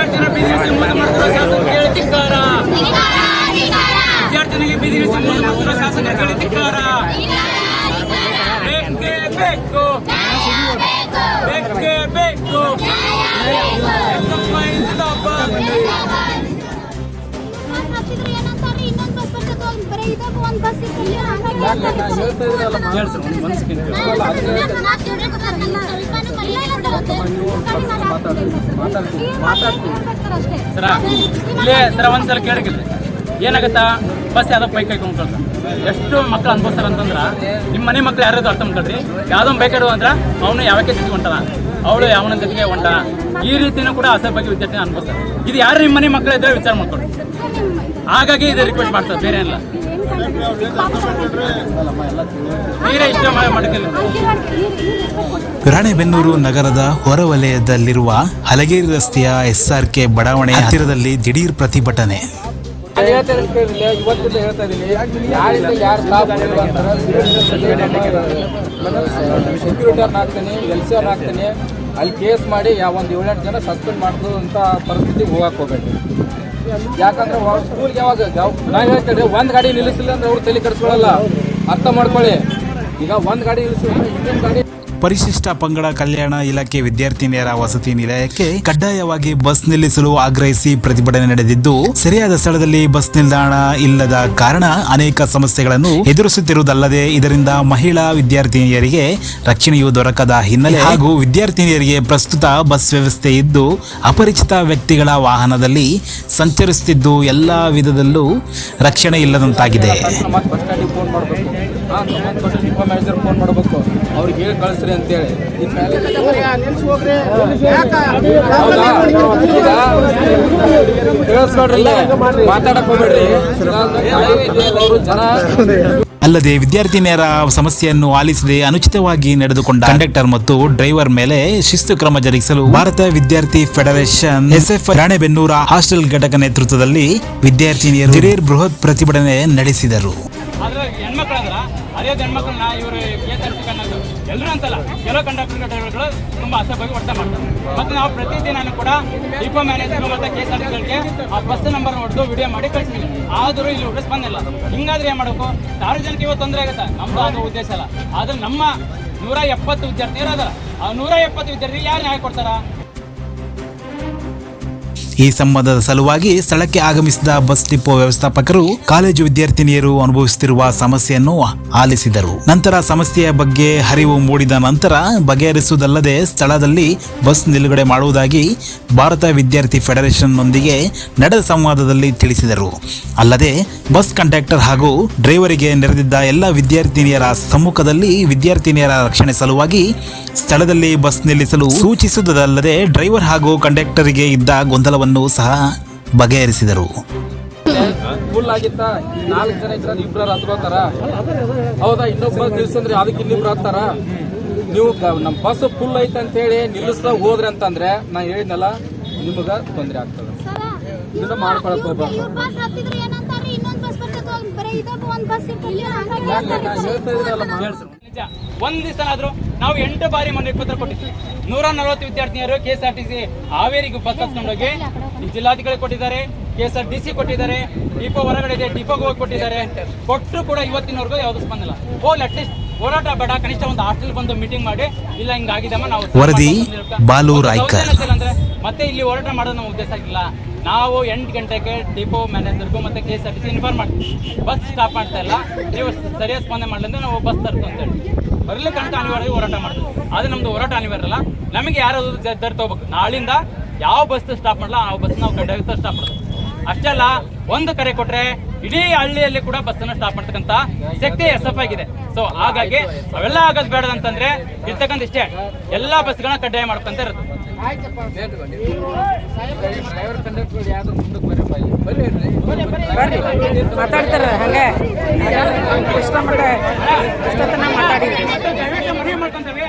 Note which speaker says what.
Speaker 1: ವಿದ್ಯಾರ್ಥಿನ ಬೆದರಿಸಿ ಮೋಸ ಮಾಡುತ್ತಿರುವ ಶಾಸಕರಿಗೆ ಧಿಕ್ಕಾರ. ವಿದ್ಯಾರ್ಥಿನಿಗೆ ಬೆದರಿಸಿ ಮೋಸ ಮಾಡುತ್ತಿರುವ ಶಾಸಕರಿಗೆ ಧಿಕ್ಕಾರ. ಬೇಕೇ ಬೇಕು, ಬೇಕೇ ಬೇಕು. ಸರ ಒಂದ್ಸಲ ಕೇಳಿದ್ರಿ ಏನಾಗತ್ತಾ, ಬಸ್ ಯಾವ್ದೋ ಬೈಕ್ ಕೈಕೊಂಡು ಎಷ್ಟು ಮಕ್ಳು ಅನ್ಭವಿಸ್ತಾರ ಅಂತಂದ್ರ ನಿಮ್ಮ ಮನೆ ಮಕ್ಳು ಯಾರು ಅರ್ಥ ಮಾಡ್ಕೊಳ್ರಿ. ಯಾವ್ದೋ ಬೈಕ್ ಇಡುವ ಅಂದ್ರ ಅವನು ಯಾವಕ್ಕೆ ಜೊತೆಗೆ ಹೊಂಟಾನ, ಅವಳು ಯಾವನ ಜೊತೆಗೆ ಹೊಂಟಾನ, ಈ ರೀತಿನೂ ಕೂಡ ಅಸಹ್ಯ ಬಗ್ಗೆ ವಿದ್ಯಾರ್ಥಿ ಅನ್ಭವಿಸ್ತಾರೆ. ಇದು ಯಾರು ನಿಮ್ಮ ಮನೆ ಮಕ್ಳು ಇದ್ರೆ ವಿಚಾರ ಮಾಡ್ಕೊಳ್ರಿ. ಹಾಗಾಗಿ ಇದು ರಿಕ್ವೆಸ್ಟ್ ಮಾಡ್ತಾರೆ, ಬೇರೆ ಏನಿಲ್ಲ.
Speaker 2: ರಾಣೆಬೆನ್ನೂರು ನಗರದ ಹೊರವಲಯದಲ್ಲಿರುವ ಹಲಗೇರಿ ರಸ್ತೆಯ SRK ಬಡಾವಣೆ ಹತ್ತಿರದಲ್ಲಿ ದಿಢೀರ್ ಪ್ರತಿಭಟನೆ.
Speaker 3: ಇವತ್ತಿಂದ ಹೇಳ್ತಾ ಇದ್ದೀನಿ, ಯಾರಿಂದ ಯಾರು ಸೆಕ್ಯೂರಿಟರ್ನ ಹಾಕ್ತೀನಿ, LCR ಹಾಕ್ತೀನಿ, ಅಲ್ಲಿ ಕೇಸ್ ಮಾಡಿ ಒಂದು 7-8 ಜನ ಸಸ್ಪೆಂಡ್ ಮಾಡೋದಂಥ ಪರಿಸ್ಥಿತಿಗೆ ಹೋಗಕ್ಕೆ ಹೋಗ್ಬೇಕು. ಯಾಕಂದ್ರೆ ಸ್ಕೂಲ್ಗೆ ಯಾವಾಗ ನಾವು ಹೇಳ್ತೇವೆ ಒಂದು ಗಾಡಿ ನಿಲ್ಲಿಸಿಲ್ಲ ಅಂದ್ರೆ ಅವ್ರು ತಲೆ ಕೆಡಿಸ್ಕೊಳ್ಳಲ್ಲ, ಅರ್ಥ ಮಾಡ್ಕೊಳ್ಳಿ. ಈಗ ಒಂದು ಗಾಡಿ ನಿಲ್ಲಿಸಿಲ್ಲ ಇನ್ನೊಂದು ಗಾಡಿ.
Speaker 2: ಪರಿಶಿಷ್ಟ ಪಂಗಡ ಕಲ್ಯಾಣ ಇಲಾಖೆ ವಿದ್ಯಾರ್ಥಿನಿಯರ ವಸತಿ ನಿಲಯಕ್ಕೆ ಕಡ್ಡಾಯವಾಗಿ ಬಸ್ ನಿಲ್ಲಿಸಲು ಆಗ್ರಹಿಸಿ ಪ್ರತಿಭಟನೆ ನಡೆದಿದ್ದು, ಸರಿಯಾದ ಸ್ಥಳದಲ್ಲಿ ಬಸ್ ನಿಲ್ದಾಣ ಇಲ್ಲದ ಕಾರಣ ಅನೇಕ ಸಮಸ್ಯೆಗಳನ್ನು ಎದುರಿಸುತ್ತಿರುವುದಲ್ಲದೆ ಇದರಿಂದ ಮಹಿಳಾ ವಿದ್ಯಾರ್ಥಿನಿಯರಿಗೆ ರಕ್ಷಣೆಯು ದೊರಕದ ಹಿನ್ನೆಲೆ ಹಾಗೂ ವಿದ್ಯಾರ್ಥಿನಿಯರಿಗೆ ಪ್ರಸ್ತುತ ಬಸ್ ವ್ಯವಸ್ಥೆ ಇದ್ದು ಅಪರಿಚಿತ ವ್ಯಕ್ತಿಗಳ ವಾಹನದಲ್ಲಿ ಸಂಚರಿಸುತ್ತಿದ್ದು ಎಲ್ಲಾ ವಿಧದಲ್ಲೂ ರಕ್ಷಣೆ ಇಲ್ಲದಂತಾಗಿದೆ.
Speaker 3: ಫೋನ್ ಮಾಡಬೇಕು, ಅವ್ರಿಗೆ ಹೇಳಿ ಕಳಿಸ್ರಿ ಅಂತೇಳಿ. ಮಾತಾಡಕ್ ಹೋಗ್ಬೇಡ್ರಿ.
Speaker 2: ಅಲ್ಲದೆ ವಿದ್ಯಾರ್ಥಿನಿಯರ ಸಮಸ್ಯೆಯನ್ನು ಆಲಿಸದೆ ಅನುಚಿತವಾಗಿ ನಡೆದುಕೊಂಡ ಕಂಡಕ್ಟರ್ ಮತ್ತು ಡ್ರೈವರ್ ಮೇಲೆ ಶಿಸ್ತು ಕ್ರಮ ಜರುಗಿಸಲು ಭಾರತ ವಿದ್ಯಾರ್ಥಿ ಫೆಡರೇಷನ್ SF ರಾಣೆಬೆನ್ನೂರ ಹಾಸ್ಟೆಲ್ ಘಟಕ ನೇತೃತ್ವದಲ್ಲಿ ವಿದ್ಯಾರ್ಥಿನಿಯರು ದಿಢೀರ್ ಬೃಹತ್ ಪ್ರತಿಭಟನೆ ನಡೆಸಿದರು.
Speaker 1: ಅದೇ ಹೆಣ್ಮಕ್ಳನ್ನ ಇವರು ಎಲ್ಲರೂ ಅಂತಲ್ಲ, ಕೆಲವು ಕಂಡಕ್ಟರ್ ಡ್ರೈವರ್ಗಳು ತುಂಬಾ ಅಸಭ್ಯವಾಗಿ ವರ್ತ ಮಾಡ್ತಾರೆ. ಮತ್ತೆ ನಾವು ಪ್ರತಿದಿನ ಕೂಡ ಡಿಪೋ ಮ್ಯಾನೇಜರ್ ಮತ್ತೆ KSRTCಗಳಿಗೆ ಆ ಬಸ್ ನಂಬರ್ ಹೊಡೆದು ವಿಡಿಯೋ ಮಾಡಿ ಕಳಿಸ್ತೀವಿ. ಆದರೂ ಇಲ್ಲಿ ರೆಸ್ಪಾನ್ಸ್ ಇಲ್ಲ. ಹಿಂಗಾದ್ರೆ ಏನ್ ಮಾಡಬೇಕು? ಸಾರ್ವಜನಿಕ ಇವತ್ತು ತೊಂದರೆ ಆಗುತ್ತೆ, ನಮ್ದು ಆಗೋ ಉದ್ದೇಶ ಅಲ್ಲ. ಆದ್ರೆ ನಮ್ಮ 170 ವಿದ್ಯಾರ್ಥಿಗಳು ಅದರ, ಆ 170 ವಿದ್ಯಾರ್ಥಿ ಯಾರು ನ್ಯಾಯ ಕೊಡ್ತಾರ?
Speaker 2: ಈ ಸಂಬಂಧದ ಸಲುವಾಗಿ ಸ್ಥಳಕ್ಕೆ ಆಗಮಿಸಿದ ಬಸ್ ಡಿಪೋ ವ್ಯವಸ್ಥಾಪಕರು ಕಾಲೇಜು ವಿದ್ಯಾರ್ಥಿನಿಯರು ಅನುಭವಿಸುತ್ತಿರುವ ಸಮಸ್ಯೆಯನ್ನು ಆಲಿಸಿದರು. ನಂತರ ಸಮಸ್ಯೆಯ ಬಗ್ಗೆ ಅರಿವು ಮೂಡಿದ ನಂತರ ಬಗೆಹರಿಸುವುದಲ್ಲದೆ ಸ್ಥಳದಲ್ಲಿ ಬಸ್ ನಿಲುಗಡೆ ಮಾಡುವುದಾಗಿ ಭಾರತ ವಿದ್ಯಾರ್ಥಿ ಫೆಡರೇಷನ್ನೊಂದಿಗೆ ನಡೆದ ಸಂವಾದದಲ್ಲಿ ತಿಳಿಸಿದರು. ಅಲ್ಲದೆ ಬಸ್ ಕಂಡಕ್ಟರ್ ಹಾಗೂ ಡ್ರೈವರಿಗೆ ನೆರೆದಿದ್ದ ಎಲ್ಲ ವಿದ್ಯಾರ್ಥಿನಿಯರ ಸಮ್ಮುಖದಲ್ಲಿ ವಿದ್ಯಾರ್ಥಿನಿಯರ ರಕ್ಷಣೆ ಸಲುವಾಗಿ ಸ್ಥಳದಲ್ಲಿ ಬಸ್ ನಿಲ್ಲಿಸಲು ಸೂಚಿಸುವುದಲ್ಲದೆ ಡ್ರೈವರ್ ಹಾಗೂ ಕಂಡಕ್ಟರ್ಗೆ ಇದ್ದ ಗೊಂದಲವನ್ನು ಸಹ ಬಗೆಹರಿಸಿದರು.
Speaker 3: ಫುಲ್ ಆಗಿತ್ತ, 4 ಜನ ಇದ್ರ ಇಬ್ಬರು ಹತ್ಕೋತಾರ, ಹೌದಾ? ಇನ್ನೊಬ್ಬ ನಿಲ್ಸಂದ್ರೆ ಅದಕ್ಕೆ ಇನ್ನಿಬ್ರು ಹತ್ತಾರ. ನೀವು ನಮ್ಮ ಬಸ್ ಫುಲ್ ಐತೆ ಅಂತ ಹೇಳಿ ನಿಲ್ಲಿಸ್ದಾಗ ಹೋದ್ರಿ ಅಂತಂದ್ರೆ ನಾ ಹೇಳಿದ್ನಲ್ಲ, ನಿಮಗ ತೊಂದರೆ ಆಗ್ತದೆ. ಇದನ್ನ ಮಾಡ್ಕೊಳಕ್ ಹೋಗ್ಬಾರ್ದು.
Speaker 1: ಒಂದ್ ದಿವಸನಾದ್ರೂ ನಾವು 8 ಬಾರಿ ಮನೆ ಪತ್ರ ಕೊಟ್ಟಿದ್ವಿ. 140 ವಿದ್ಯಾರ್ಥಿನಿಯರು KSRTC ಹಾವೇರಿಗೆ ಬಸ್ ಹತ್ಕೊಂಡೋಗಿ ಜಿಲ್ಲಾಧಿಕಾರಿ ಕೊಟ್ಟಿದ್ದಾರೆ, KSRTC ಕೊಟ್ಟಿದ್ದಾರೆ, ಡಿಪೋ ಹೊರಗಡೆ ಇದೆ ಡಿಪೋಗೆ ಹೋಗಿ ಕೊಟ್ಟಿದ್ದಾರೆ. ಕೊಟ್ಟರು ಕೂಡ ಇವತ್ತಿನವರೆಗೂ ಯಾವ್ದು ಸ್ಪಂದಿಲ್ಲ. ಹೋಗ್ಲಿ, ಅಟ್ಲೀಸ್ಟ್ ಹೋರಾಟ ಬೇಡ, ಕನಿಷ್ಠ ಒಂದು ಹಾಸ್ಟೆಲ್ ಬಂದು ಮೀಟಿಂಗ್ ಮಾಡಿ ಇಲ್ಲ ಹಿಂಗಾಗಿದಮ್ಮ ನಾವು
Speaker 2: ವರದಿ ಬಾಲು ರಾಯ್ಕರ್.
Speaker 1: ಅಂದ್ರೆ ಮತ್ತೆ ಇಲ್ಲಿ ಹೋರಾಟ ಮಾಡೋದು ನಮ್ಮ ಉದ್ದೇಶ ಆಗಿಲ್ಲ. ನಾವು 8 ಗಂಟೆಗೆ ಡಿಪೋ ಮ್ಯಾನೇಜರ್ಗೂ ಮತ್ತೆ KSRTC ಇನ್ಫಾರ್ಮ್ ಮಾಡ್ತೀವಿ, ಬಸ್ ಸ್ಟಾಪ್ ಮಾಡ್ತಾ ಇಲ್ಲ, ನೀವು ಸರಿಯಾದ ಸ್ಪಂದನೆ ಮಾಡಲಿಂದ್ರೆ ನಾವು ಬಸ್ ತರ್ತು ಅಂತ ಹೇಳಿ ಬರಲಿ ಕಣಕ ಅನಿವಾರ್ಯ ಹೋರಾಟ ಮಾಡ್ತೀವಿ. ಆದರೆ ನಮ್ದು ಹೋರಾಟ ಅನಿವಾರ್ಯ ಅಲ್ಲ, ನಮಗೆ ಯಾರಾದ್ರೂ ಜವಾಬ್ದಾರಿ ತಗೋಬೇಕು. ನಾಳಿಂದ ಯಾವ ಬಸ್ ಸ್ಟಾಪ್ ಮಾಡಲ್ಲ ಆ ಬಸ್ ನಾವು ಕಡ್ಡಾಯ ಸ್ಟಾಪ್ ಮಾಡೋದು. ಅಷ್ಟೇ ಅಲ್ಲ, ಒಂದು ಕರೆ ಕೊಟ್ರೆ ಇಡೀ ಹಳ್ಳಿಯಲ್ಲಿ ಕೂಡ ಬಸ್ಸನ್ನು ಸ್ಟಾಪ್ ಮಾಡ್ತಕ್ಕಂಥ ಶಕ್ತಿ SF ಆಗಿದೆ. ಸೊ ಹಾಗಾಗಿ ಅವೆಲ್ಲ ಆಗೋದು ಬೇಡದಂತಂದ್ರೆ ಇರ್ತಕ್ಕಂಥ ಇಷ್ಟೇ ಎಲ್ಲ ಬಸ್ಗಳನ್ನ ಕಡ್ಡಾಯ ಮಾಡ್ಕೊಂತ ಇರುತ್ತೆ.
Speaker 4: ಮಾತಾಡ್ತಾರ ಹಂಗೆ ಇಷ್ಟ ಮಾತಾಡಿ
Speaker 1: ಮನವಿ ಮಾಡ್ಕೊಂತೇವೆ.